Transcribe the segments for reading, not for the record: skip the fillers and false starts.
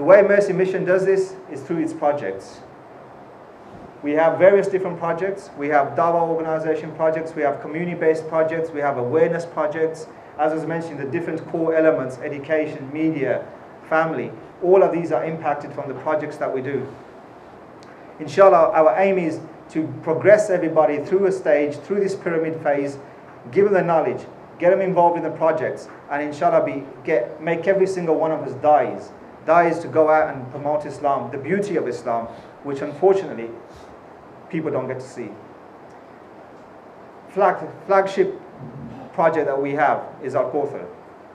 The way Mercy Mission does this is through its projects. We have various different projects. We have Dawah organization projects, we have community-based projects, we have awareness projects. As I was mentioning, the different core elements, education, media, family, all of these are impacted from the projects that we do. Inshallah, our aim is to progress everybody through a stage, through this pyramid phase, give them the knowledge, get them involved in the projects, and inshallah make every single one of us dies to go out and promote Islam, the beauty of Islam, which unfortunately people don't get to see. Flagship project that we have is Al-Kauthar.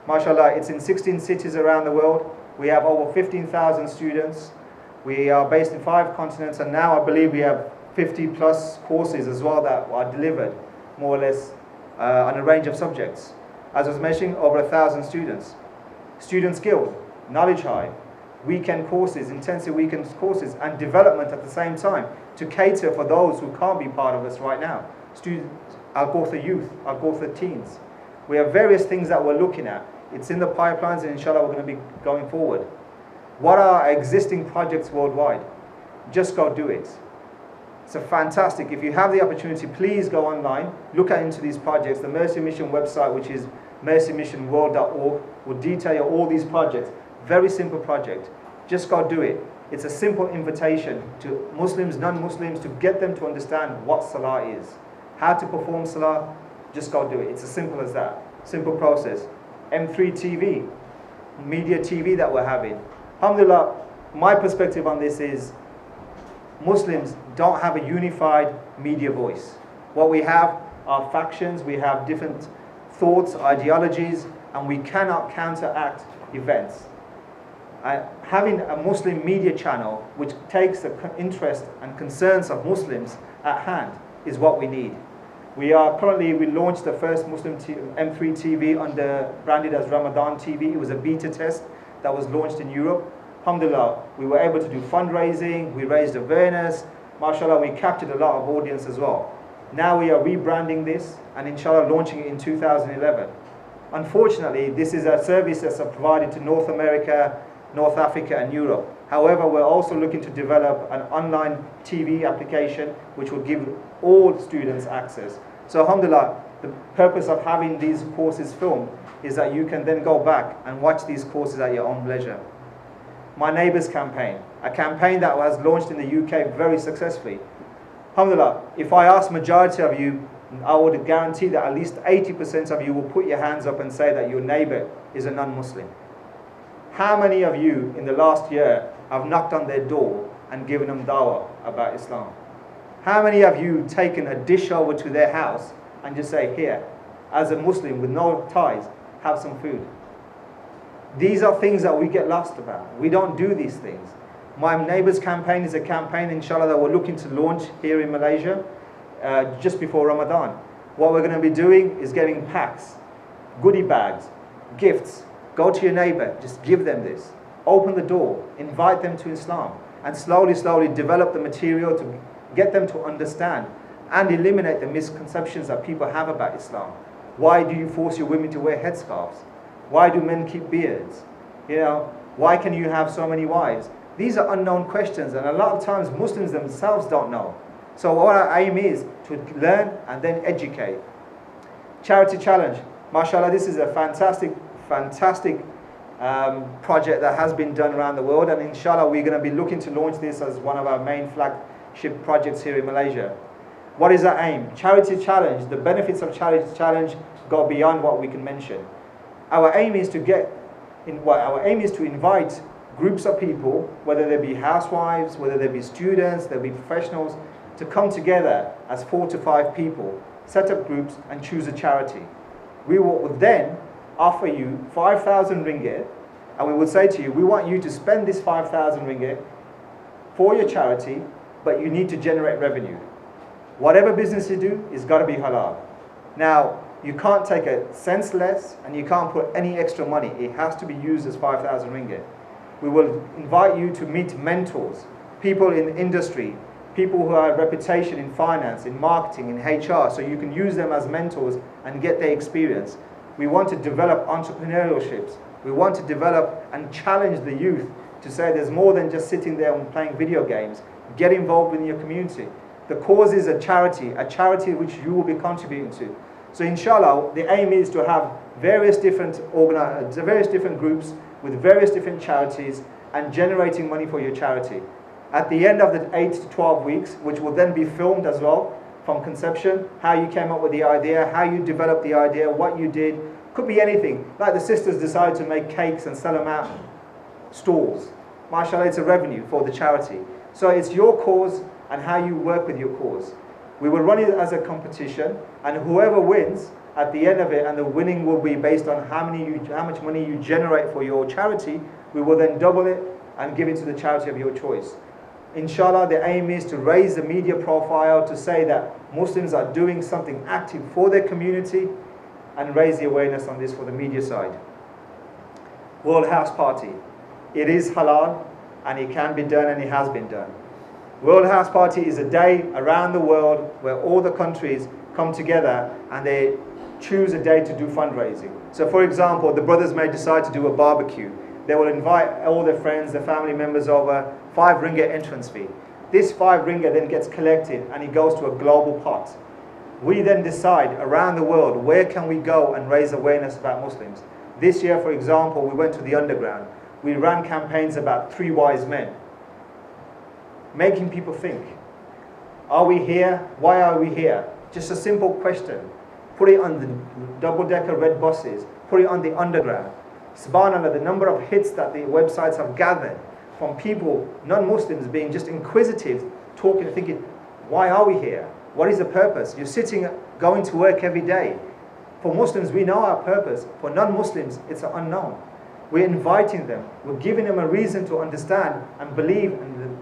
MashaAllah, it's in 16 cities around the world. We have over 15,000 students. We are based in 5 continents, and now I believe we have 50 plus courses as well that are delivered, more or less, on a range of subjects. As I was mentioning, over 1,000 students. Student skilled, knowledge high, weekend courses, intensive weekend courses, and development at the same time to cater for those who can't be part of us right now. Students, Al-Kauthar youth, Al-Kauthar teens. We have various things that we're looking at. It's in the pipelines, and inshallah we're going to be going forward. What are our existing projects worldwide? Just go do it. It's a fantastic. If you have the opportunity, please go online, look into these projects. The Mercy Mission website, which is mercymissionworld.org, will detail all these projects. Very simple project. Just go do it. It's a simple invitation to Muslims, non-Muslims, to get them to understand what Salah is. How to perform Salah, just go do it. It's as simple as that. Simple process. M3 TV, media TV that we're having. Alhamdulillah, my perspective on this is Muslims don't have a unified media voice. What we have are factions, we have different thoughts, ideologies, and we cannot counteract events. Having a Muslim media channel which takes the interest and concerns of Muslims at hand is what we need. We launched the first Muslim M3 TV branded as Ramadan TV. It was a beta test that was launched in Europe. Alhamdulillah, we were able to do fundraising, we raised awareness. MashaAllah, we captured a lot of audience as well. Now we are rebranding this and inshallah launching it in 2011. Unfortunately, this is a service that's provided to North America, North Africa and Europe. However, we're also looking to develop an online TV application which will give all students access. So alhamdulillah, the purpose of having these courses filmed is that you can then go back and watch these courses at your own leisure. My Neighbours campaign, a campaign that was launched in the UK very successfully. Alhamdulillah, if I ask majority of you, I would guarantee that at least 80% of you will put your hands up and say that your neighbour is a non-Muslim. How many of you in the last year have knocked on their door and given them dawah about Islam? How many of you taken a dish over to their house and just say, here, as a Muslim with no ties, have some food? These are things that we get lost about. We don't do these things. My Neighbours campaign is a campaign, inshallah, that we're looking to launch here in Malaysia just before Ramadan. What we're going to be doing is getting packs, goodie bags, gifts. Go to your neighbour, just give them this. Open the door, invite them to Islam, and slowly, slowly develop the material to get them to understand and eliminate the misconceptions that people have about Islam. Why do you force your women to wear headscarves? Why do men keep beards? Why can you have so many wives? These are unknown questions, and a lot of times Muslims themselves don't know. So what our aim is to learn and then educate. Charity challenge. MashaAllah, this is a fantastic project that has been done around the world, and inshallah we're going to be looking to launch this as one of our main flagship projects here in Malaysia. What is our aim? Charity challenge. The benefits of charity challenge go beyond what we can mention. Our aim is to invite groups of people, whether they be housewives, whether they be students, they be professionals, to come together as 4 to 5 people, set up groups and choose a charity. We will then offer you 5,000 ringgit, and we will say to you, we want you to spend this 5,000 ringgit for your charity, but you need to generate revenue. Whatever business you do, it's got to be halal. Now, you can't take a cent less, and you can't put any extra money. It has to be used as 5,000 ringgit. We will invite you to meet mentors, people in industry, people who have reputation in finance, in marketing, in HR, so you can use them as mentors and get their experience. We want to develop entrepreneurships. We want to develop and challenge the youth to say there's more than just sitting there and playing video games. Get involved in your community. The cause is a charity which you will be contributing to. So inshallah, the aim is to have various different groups with various different charities and generating money for your charity. At the end of the 8 to 12 weeks, which will then be filmed as well, from conception, how you came up with the idea, how you developed the idea, what you did, could be anything. Like the sisters decided to make cakes and sell them out stalls. MashaAllah, it's a revenue for the charity. So it's your cause and how you work with your cause. We will run it as a competition, and whoever wins at the end of it, and the winning will be based on how much money you generate for your charity, we will then double it and give it to the charity of your choice. Inshallah, the aim is to raise the media profile, to say that Muslims are doing something active for their community, and raise the awareness on this for the media side. World House Party. It is halal, and it can be done, and it has been done. World House Party is a day around the world where all the countries come together and they choose a day to do fundraising. So for example, the brothers may decide to do a barbecue. They will invite all their friends, their family members over, 5 ringgit entrance fee. This 5 ringgit then gets collected and it goes to a global pot. We then decide around the world, where can we go and raise awareness about Muslims? This year, for example, we went to the underground. We ran campaigns about 3 wise men, making people think. Are we here? Why are we here? Just a simple question. Put it on the double-decker red buses. Put it on the underground. Subhanallah, the number of hits that the websites have gathered from people, non-Muslims, being just inquisitive, talking, thinking, why are we here? What is the purpose? You're sitting, going to work every day. For Muslims, we know our purpose. For non-Muslims, it's an unknown. We're inviting them. We're giving them a reason to understand and believe, and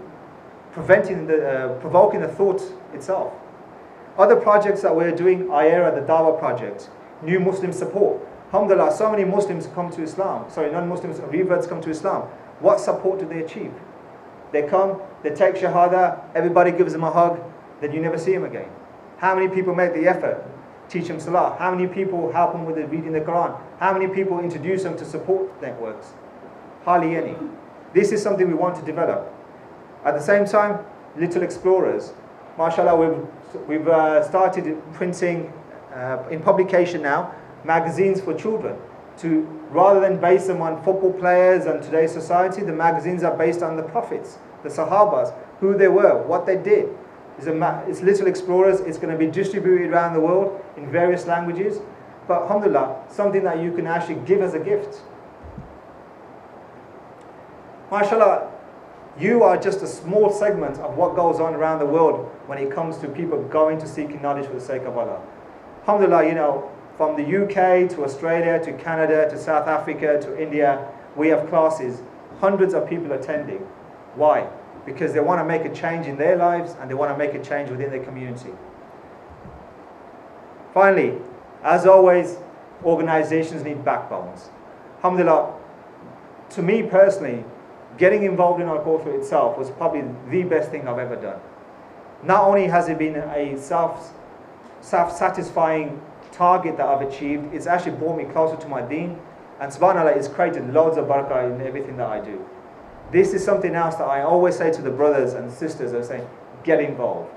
provoking the thought itself. Other projects that we're doing, IERA, the Dawah project, New Muslim Support. Alhamdulillah, so many Muslims come to Islam. Sorry, non-Muslims, reverts come to Islam. What support do they achieve? They come, they take Shahada, everybody gives them a hug, then you never see them again. How many people make the effort, teach them Salah? How many people help them with reading the Quran? How many people introduce them to support networks? Hardly any. This is something we want to develop. At the same time, Little Explorers. MashaAllah, we've started printing, in publication now, magazines for children. Rather than base them on football players and today's society, the magazines are based on the prophets, the Sahabas, who they were, what they did. It's Little Explorers. It's going to be distributed around the world in various languages. But alhamdulillah, something that you can actually give as a gift. MashaAllah, you are just a small segment of what goes on around the world when it comes to people going to seeking knowledge for the sake of Allah. Alhamdulillah, you know, from the UK to Australia to Canada to South Africa to India, we have classes, hundreds of people attending. Why? Because they want to make a change in their lives and they want to make a change within their community. Finally, as always, organizations need backbones. Alhamdulillah, to me personally, getting involved in Al-Kauthar itself was probably the best thing I've ever done. Not only has it been a self-satisfying target that I've achieved, it's actually brought me closer to my deen, and subhanAllah, it's created loads of barakah in everything that I do. This is something else that I always say to the brothers and sisters. I say, get involved.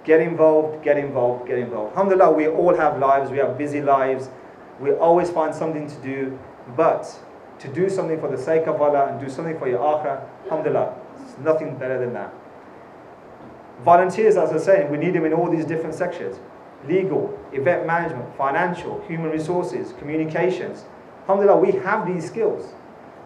Get involved, get involved, get involved. Alhamdulillah, we all have lives, we have busy lives, we always find something to do, but to do something for the sake of Allah and do something for your akhirah, alhamdulillah, there's nothing better than that. Volunteers, as I was saying, we need them in all these different sections. Legal, event management, financial, human resources, communications. Alhamdulillah, we have these skills.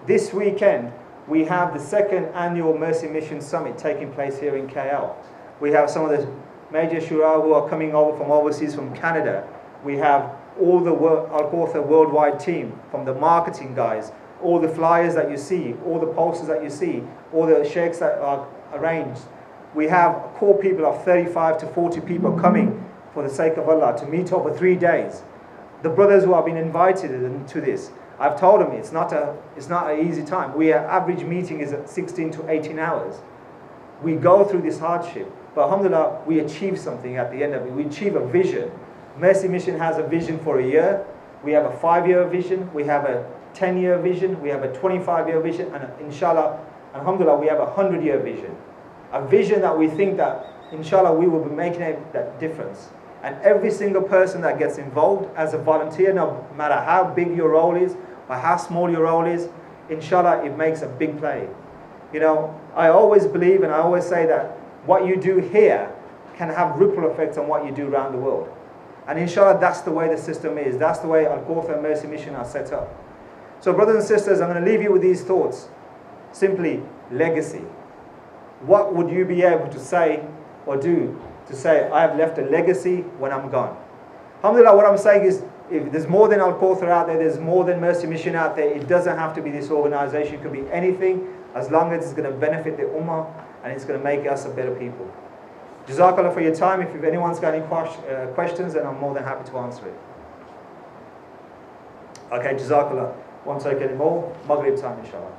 This weekend, we have the 2nd annual Mercy Mission Summit taking place here in KL. We have some of the major shura who are coming over from overseas, from Canada. We have all the Al-Kauthar worldwide team, from the marketing guys, all the flyers that you see, all the posters that you see, all the sheikhs that are arranged. We have a core people of 35 to 40 people coming for the sake of Allah to meet over 3 days. The brothers who have been invited to this, I've told them it's not an easy time. Our average meeting is at 16 to 18 hours. We go through this hardship, but alhamdulillah, we achieve something at the end of it. We achieve a vision. Mercy Mission has a vision for a year. We have a 5-year vision. We have a 10-year vision. We have a 25-year vision. And inshallah, Alhamdulillah, we have a 100-year vision. A vision that we think that, inshallah, we will be making that difference. And every single person that gets involved as a volunteer, no matter how big your role is or how small your role is, inshallah, it makes a big play. You know, I always believe and I always say that what you do here can have ripple effects on what you do around the world. And inshallah, that's the way the system is. That's the way Al-Kauthar Mercy Mission are set up. So brothers and sisters, I'm going to leave you with these thoughts. Simply, legacy. What would you be able to say or do to say, I have left a legacy when I'm gone? Alhamdulillah, what I'm saying is, if there's more than Al-Kauthar out there, there's more than Mercy Mission out there. It doesn't have to be this organization. It could be anything, as long as it's going to benefit the Ummah and it's going to make us a better people. Jazakallah for your time. If anyone's got any questions, then I'm more than happy to answer it. Okay, Jazakallah. Won't take any more. Maghrib time, inshallah.